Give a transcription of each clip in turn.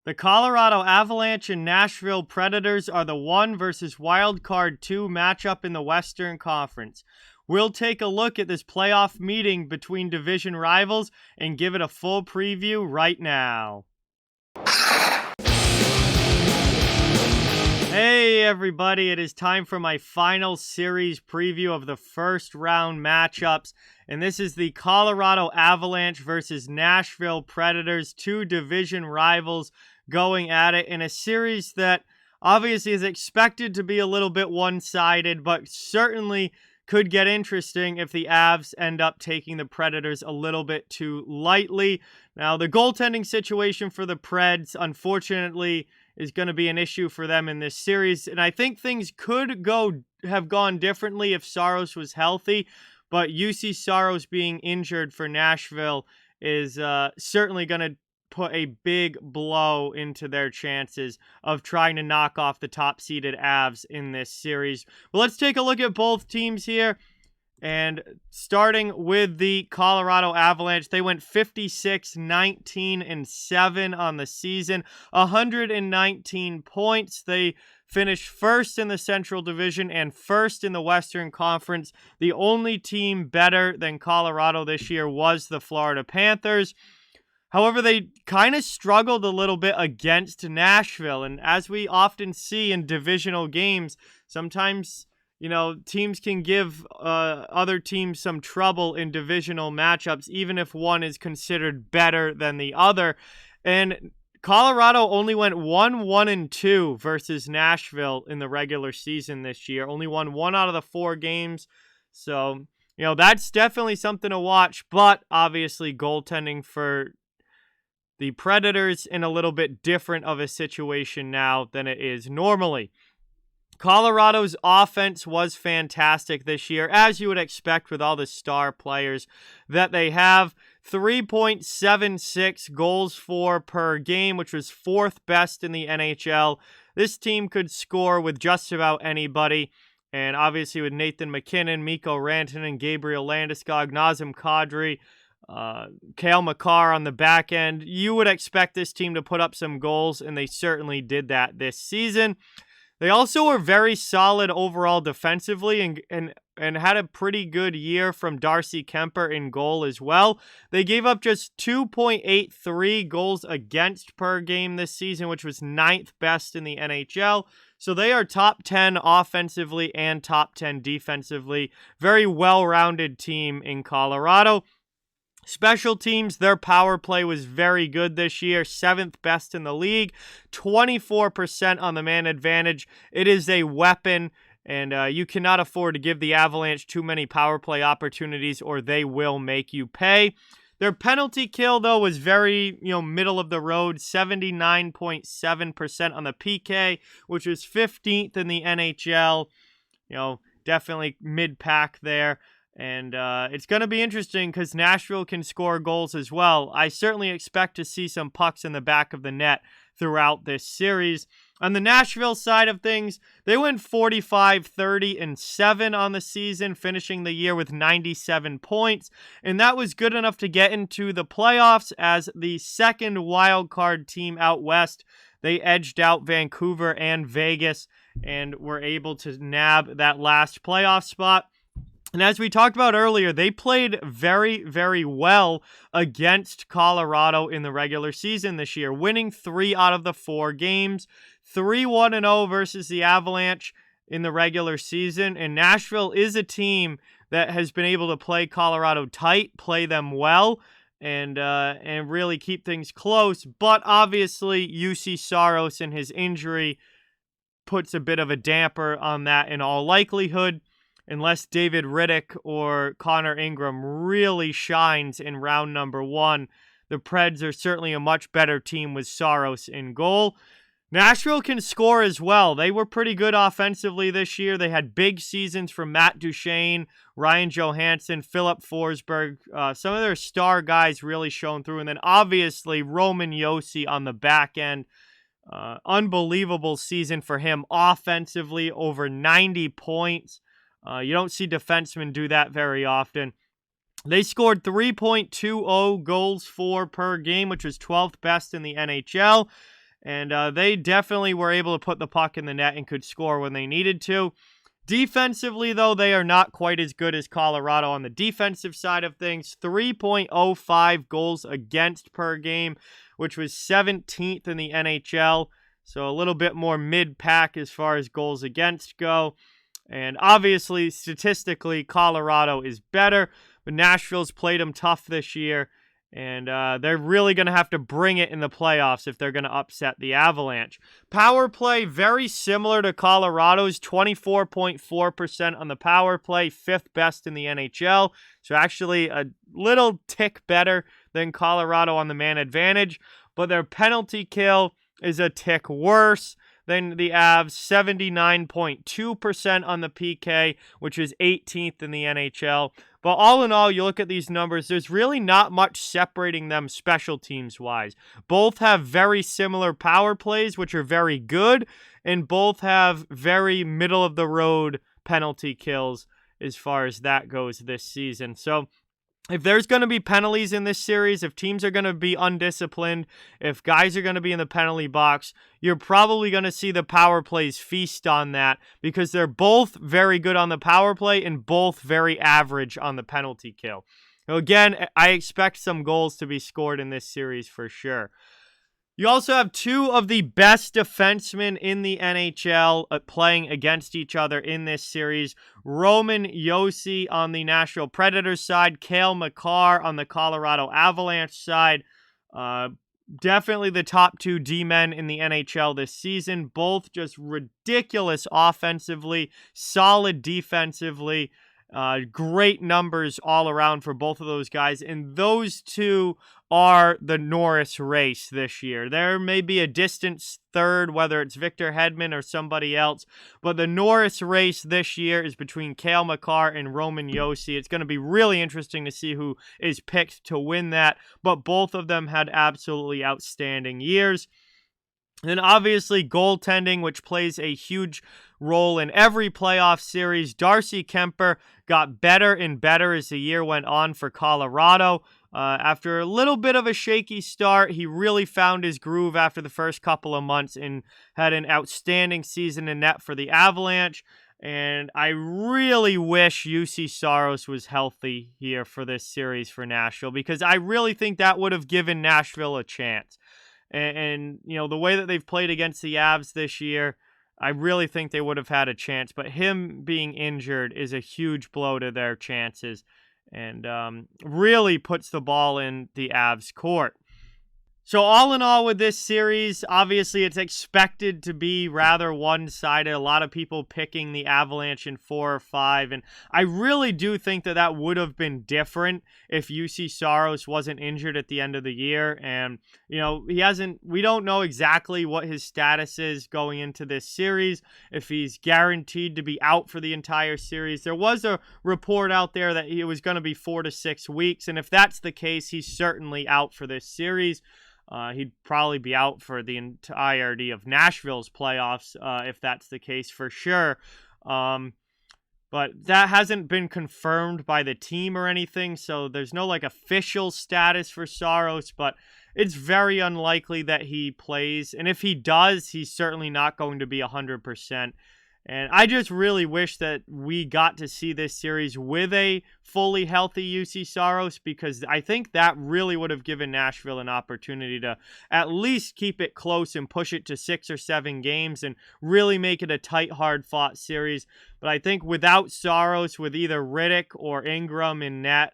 The Colorado Avalanche and Nashville Predators are the 1 versus Wild Card 2 matchup in the Western Conference. We'll take a look at this playoff meeting between division rivals and give it a full preview right now. Hey everybody, it is time for my final series preview of the first round matchups. And this is the Colorado Avalanche versus Nashville Predators, 2 division rivals going at it in a series that obviously is expected to be a little bit one-sided, but certainly could get interesting if the Avs end up taking the Predators a little bit too lightly. Now, the goaltending situation for the Preds, unfortunately, is going to be an issue for them in this series. And I think things could have gone differently if Saros was healthy. But UC Saros being injured for Nashville is certainly going to put a big blow into their chances of trying to knock off the top-seeded Avs in this series. But let's take a look at both teams here. And starting with the Colorado Avalanche, they went 56-19-7 on the season, 119 points. They finished first in the Central Division and first in the Western Conference. The only team better than Colorado this year was the Florida Panthers. However, they kind of struggled a little bit against Nashville. And as we often see in divisional games, sometimes, you know, teams can give other teams some trouble in divisional matchups, even if one is considered better than the other. And Colorado only went 1-1-2 versus Nashville in the regular season this year. Only won 1 out of the 4 games. So, you know, that's definitely something to watch. But obviously, goaltending for the Predators in a little bit different of a situation now than it is normally. Colorado's offense was fantastic this year, as you would expect with all the star players that they have. 3.76 goals for per game, which was 4th best in the NHL. This team could score with just about anybody. And obviously with Nathan MacKinnon, Mikko Rantanen, Gabriel Landeskog, Nazem Kadri, Cale Makar on the back end, you would expect this team to put up some goals, and they certainly did that this season. They also were very solid overall defensively and had a pretty good year from Darcy Kemper in goal as well. They gave up just 2.83 goals against per game this season, which was 9th best in the NHL. So they are top 10 offensively and top 10 defensively. Very well-rounded team in Colorado. Special teams, their power play was very good this year, 7th best in the league, 24% on the man advantage. It is a weapon, and you cannot afford to give the Avalanche too many power play opportunities or they will make you pay. Their penalty kill, though, was very, middle of the road, 79.7% on the PK, which was 15th in the NHL. Definitely mid-pack there. And it's going to be interesting because Nashville can score goals as well. I certainly expect to see some pucks in the back of the net throughout this series. On the Nashville side of things, they went 45-30-7 on the season, finishing the year with 97 points. And that was good enough to get into the playoffs as the second wild card team out west. They edged out Vancouver and Vegas and were able to nab that last playoff spot. And as we talked about earlier, they played very, very well against Colorado in the regular season this year, winning 3 out of the 4 games, 3-1-0 versus the Avalanche in the regular season. And Nashville is a team that has been able to play Colorado tight, play them well, and really keep things close. But obviously, UC Saros and his injury puts a bit of a damper on that in all likelihood. Unless David Riddick or Connor Ingram really shines in round number 1, the Preds are certainly a much better team with Saros in goal. Nashville can score as well. They were pretty good offensively this year. They had big seasons from Matt Duchene, Ryan Johansson, Philip Forsberg. Some of their star guys really shone through. And then obviously Roman Josi on the back end. Unbelievable season for him offensively, over 90 points. You don't see defensemen do that very often. They scored 3.20 goals for per game, which was 12th best in the NHL. And they definitely were able to put the puck in the net and could score when they needed to. Defensively, though, they are not quite as good as Colorado on the defensive side of things. 3.05 goals against per game, which was 17th in the NHL. So a little bit more mid-pack as far as goals against go. And obviously, statistically, Colorado is better. But Nashville's played them tough this year. And they're really going to have to bring it in the playoffs if they're going to upset the Avalanche. Power play, very similar to Colorado's, 24.4% on the power play, 5th best in the NHL. So actually a little tick better than Colorado on the man advantage. But their penalty kill is a tick worse than the Avs, 79.2% on the PK, which is 18th in the NHL. But all in all, you look at these numbers, there's really not much separating them special teams-wise. Both have very similar power plays, which are very good, and both have very middle-of-the-road penalty kills as far as that goes this season. So if there's going to be penalties in this series, if teams are going to be undisciplined, if guys are going to be in the penalty box, you're probably going to see the power plays feast on that because they're both very good on the power play and both very average on the penalty kill. Now, again, I expect some goals to be scored in this series for sure. You also have two of the best defensemen in the NHL playing against each other in this series. Roman Josi on the Nashville Predators side, Cale Makar on the Colorado Avalanche side. Definitely the top two D-men in the NHL this season. Both just ridiculous offensively, solid defensively. Great numbers all around for both of those guys. And those two are the Norris race this year. There may be a distant third, whether it's Victor Hedman or somebody else, but the Norris race this year is between Cale Makar and Roman Josi. It's going to be really interesting to see who is picked to win that, but both of them had absolutely outstanding years. And then obviously goaltending, which plays a huge role in every playoff series. Darcy Kemper got better and better as the year went on for Colorado. After a little bit of a shaky start, he really found his groove after the first couple of months and had an outstanding season in net for the Avalanche. And I really wish UC Saros was healthy here for this series for Nashville because I really think that would have given Nashville a chance. And you know, the way that they've played against the Avs this year, I really think they would have had a chance. But him being injured is a huge blow to their chances and really puts the ball in the Avs' court. So all in all with this series, obviously it's expected to be rather one-sided. A lot of people picking the Avalanche in 4 or 5. And I really do think that that would have been different if UC Saros wasn't injured at the end of the year. And, you know, we don't know exactly what his status is going into this series, if he's guaranteed to be out for the entire series. There was a report out there that it was going to be 4 to 6 weeks. And if that's the case, he's certainly out for this series. He'd probably be out for the entirety of Nashville's playoffs if that's the case for sure. But that hasn't been confirmed by the team or anything, so there's no like official status for Saros, but it's very unlikely that he plays. And if he does, he's certainly not going to be 100%. And I just really wish that we got to see this series with a fully healthy UC Saros because I think that really would have given Nashville an opportunity to at least keep it close and push it to 6 or 7 games and really make it a tight, hard-fought series. But I think without Saros, with either Riddick or Ingram in net,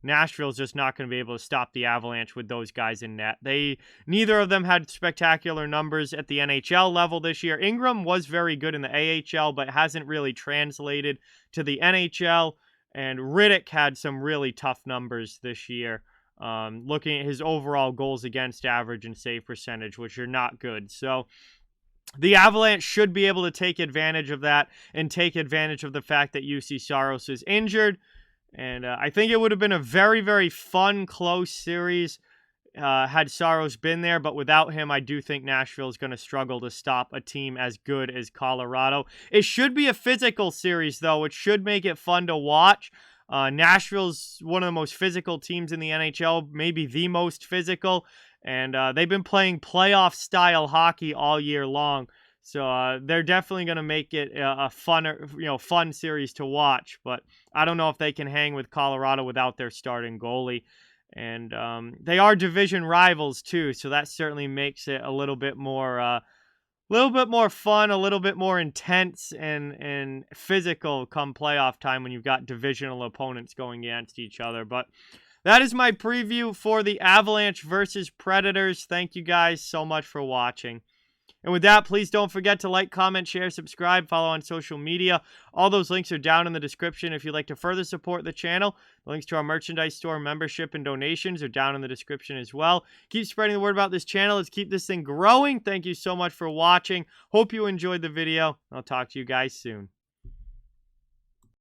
Nashville's just not going to be able to stop the Avalanche with those guys in net. Neither of them had spectacular numbers at the NHL level this year. Ingram was very good in the AHL, but hasn't really translated to the NHL. And Riddick had some really tough numbers this year. Looking at his overall goals against average and save percentage, which are not good. So the Avalanche should be able to take advantage of that and take advantage of the fact that UC Saros is injured. And I think it would have been a very, very fun, close series had Saros been there. But without him, I do think Nashville is going to struggle to stop a team as good as Colorado. It should be a physical series, though. It should make it fun to watch. Nashville's one of the most physical teams in the NHL, maybe the most physical. And they've been playing playoff-style hockey all year long. So they're definitely going to make it a fun series to watch. But I don't know if they can hang with Colorado without their starting goalie. And they are division rivals too, so that certainly makes it a little bit more fun, a little bit more intense and physical come playoff time when you've got divisional opponents going against each other. But that is my preview for the Avalanche versus Predators. Thank you guys so much for watching. And with that, please don't forget to like, comment, share, subscribe, follow on social media. All those links are down in the description if you'd like to further support the channel. The links to our merchandise store, membership, and donations are down in the description as well. Keep spreading the word about this channel. Let's keep this thing growing. Thank you so much for watching. Hope you enjoyed the video. I'll talk to you guys soon.